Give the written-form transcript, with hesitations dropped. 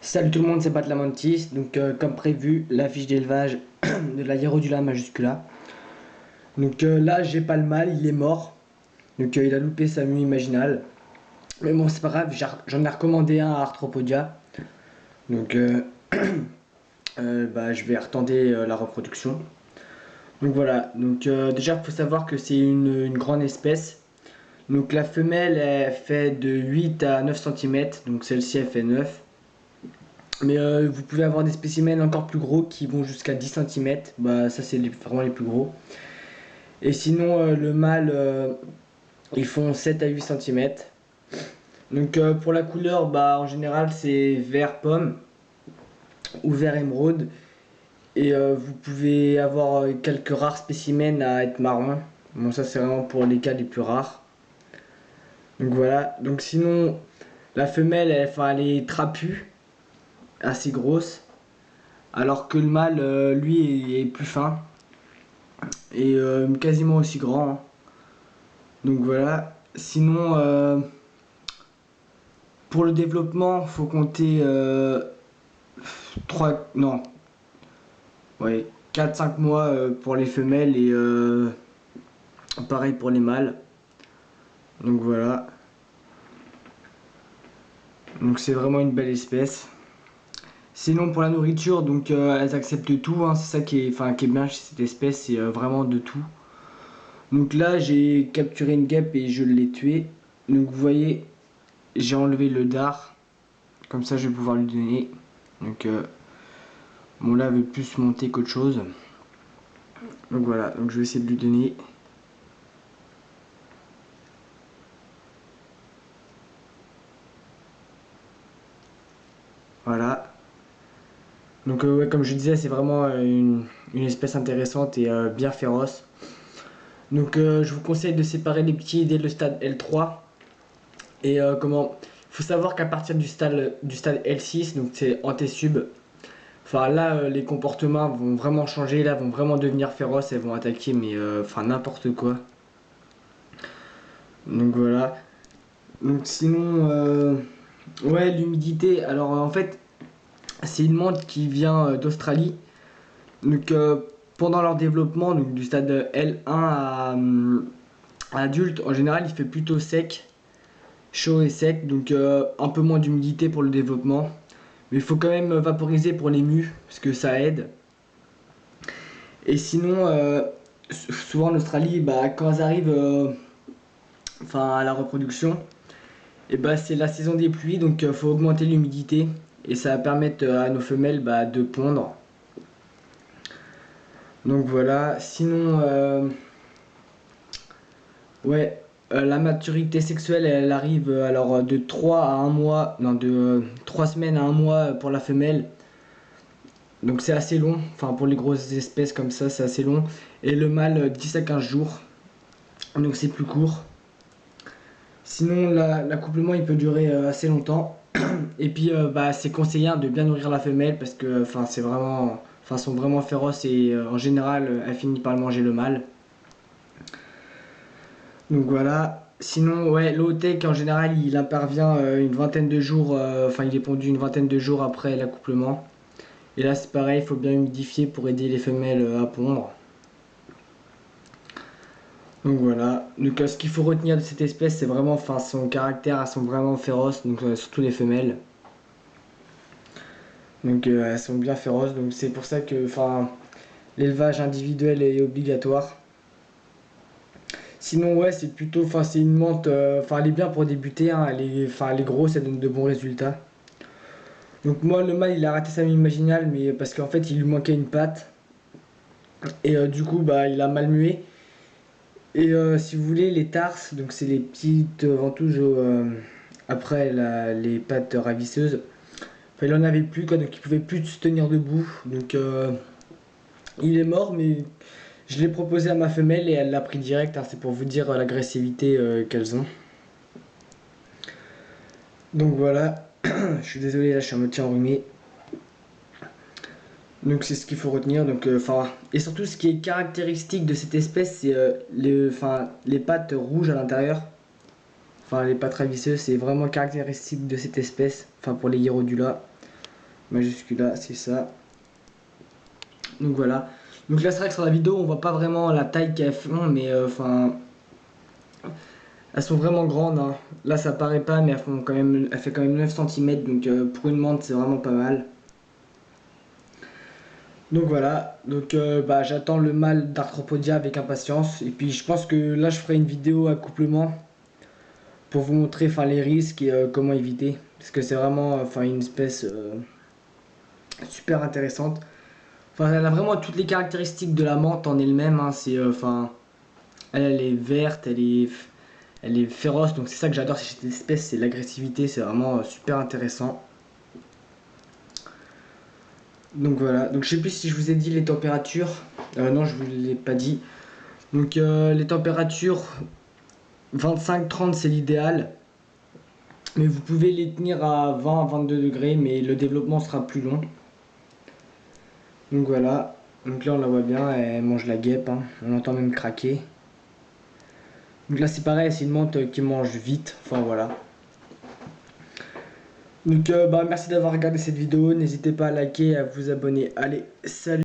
Salut tout le monde, c'est Batlamantis. Donc comme prévu, la fiche d'élevage de la Hierodula majuscula. Donc là, j'ai pas le mâle, il est mort. Donc il a loupé sa mue imaginale. Mais bon, c'est pas grave, j'en ai recommandé un à Arthropodia. Donc je vais retenter la reproduction. Donc voilà, donc déjà il faut savoir que c'est une grande espèce. Donc la femelle elle fait de 8 à 9 cm, donc celle-ci elle fait 9. Mais vous pouvez avoir des spécimens encore plus gros qui vont jusqu'à 10 cm. Bah, ça, c'est vraiment les plus gros. Et sinon, le mâle, ils font 7 à 8 cm. Donc, pour la couleur, bah, en général, c'est vert pomme ou vert émeraude. Et vous pouvez avoir quelques rares spécimens à être marron. Bon, ça, c'est vraiment pour les cas les plus rares. Donc, voilà. Donc, sinon, la femelle, elle est trapue, assez grosse. Alors que le mâle, lui, est plus fin. Et quasiment aussi grand, hein. Donc voilà. Sinon, pour le développement, faut compter 3, non, ouais, 4 5 mois pour les femelles et pareil pour les mâles. Donc voilà. Donc c'est vraiment une belle espèce. Sinon pour la nourriture, donc elles acceptent tout, hein. C'est ça qui est bien chez cette espèce, c'est vraiment de tout. Donc là j'ai capturé une guêpe et je l'ai tuée. Donc vous voyez, j'ai enlevé le dard, comme ça je vais pouvoir lui donner. Donc bon là elle veut plus monter qu'autre chose. Donc voilà, donc je vais essayer de lui donner. Voilà. Donc ouais, comme je disais, c'est vraiment une espèce intéressante et bien féroce. Donc je vous conseille de séparer les petits dès le stade L3. Et comment il faut savoir qu'à partir du stade L6, donc c'est antésub, enfin là les comportements vont vraiment changer, là vont vraiment devenir féroces, elles vont attaquer mais enfin n'importe quoi. Donc voilà. Donc sinon ouais, l'humidité, alors en fait c'est une menthe qui vient d'Australie. Donc pendant leur développement, donc du stade L1 à adulte, en général il fait plutôt sec, chaud et sec, donc un peu moins d'humidité pour le développement. Mais il faut quand même vaporiser pour les mues, parce que ça aide. Et sinon, souvent en Australie, bah, quand elles arrivent à la reproduction, et bah, c'est la saison des pluies, donc il faut augmenter l'humidité. Et ça va permettre à nos femelles bah, de pondre. Donc voilà, sinon, ouais, la maturité sexuelle, elle arrive alors de 3 à 1 mois, non, de 3 semaines à 1 mois pour la femelle. Donc c'est assez long, enfin pour les grosses espèces comme ça, c'est assez long. Et le mâle, 10 à 15 jours, donc c'est plus court. Sinon, l'accouplement, il peut durer assez longtemps. Et puis, bah, c'est conseillé de bien nourrir la femelle parce que, c'est vraiment, sont vraiment féroces et en général, elle finit par manger le mâle. Donc voilà. Sinon, ouais, l'OTEC en général, il intervient une vingtaine de jours, il est pondu une vingtaine de jours après l'accouplement. Et là, c'est pareil, il faut bien humidifier pour aider les femelles à pondre. Donc voilà. Donc ce qu'il faut retenir de cette espèce, c'est vraiment, son caractère, elles sont vraiment féroces, donc surtout les femelles. Donc elles sont bien féroces, donc c'est pour ça que, l'élevage individuel est obligatoire. Sinon ouais, c'est plutôt, c'est une menthe, elle est bien pour débuter, hein, elle est grosse, elle donne de bons résultats. Donc moi le mâle il a raté sa mue imaginale, mais parce qu'en fait il lui manquait une patte et du coup bah il a mal mué. Et si vous voulez les tarses, donc c'est les petites ventouses après les pattes ravisseuses. Enfin, il en avait plus quoi, donc il pouvait plus se tenir debout. Donc il est mort, mais je l'ai proposé à ma femelle et elle l'a pris direct, hein. C'est pour vous dire l'agressivité qu'elles ont. Donc voilà, je suis désolé, là je suis à moitié enrhumé. Donc c'est ce qu'il faut retenir. Donc, et surtout ce qui est caractéristique de cette espèce, c'est les pattes rouges à l'intérieur. Enfin les pattes ravisseuses, c'est vraiment caractéristique de cette espèce. Enfin pour les Hierodula. Majuscula, c'est ça. Donc voilà. Donc là c'est vrai que sur la vidéo on voit pas vraiment la taille qu'elles font, mais enfin elles sont vraiment grandes, hein. Là ça paraît pas, mais elles fait quand même 9 cm, donc pour une menthe c'est vraiment pas mal. Donc voilà, donc bah, j'attends le mâle d'Arthropodia avec impatience. Et puis je pense que là je ferai une vidéo accouplement pour vous montrer enfin, les risques et comment éviter. Parce que c'est vraiment enfin, une espèce super intéressante. Enfin, elle a vraiment toutes les caractéristiques de la menthe en elle-même, hein. C'est, enfin, elle est verte, elle est féroce. Donc c'est ça que j'adore chez cette espèce, c'est l'agressivité. C'est vraiment super intéressant. Donc voilà, donc je sais plus si je vous ai dit les températures. Non, je vous l'ai pas dit. Donc les températures 25-30 c'est l'idéal. Mais vous pouvez les tenir à 20-22 degrés, mais le développement sera plus long. Donc voilà. Donc là on la voit bien, elle mange la guêpe, hein. On l'entend même craquer. Donc là c'est pareil, c'est une menthe qui mange vite. Enfin voilà. Donc bah, merci d'avoir regardé cette vidéo. N'hésitez pas à liker et à vous abonner. Allez, salut!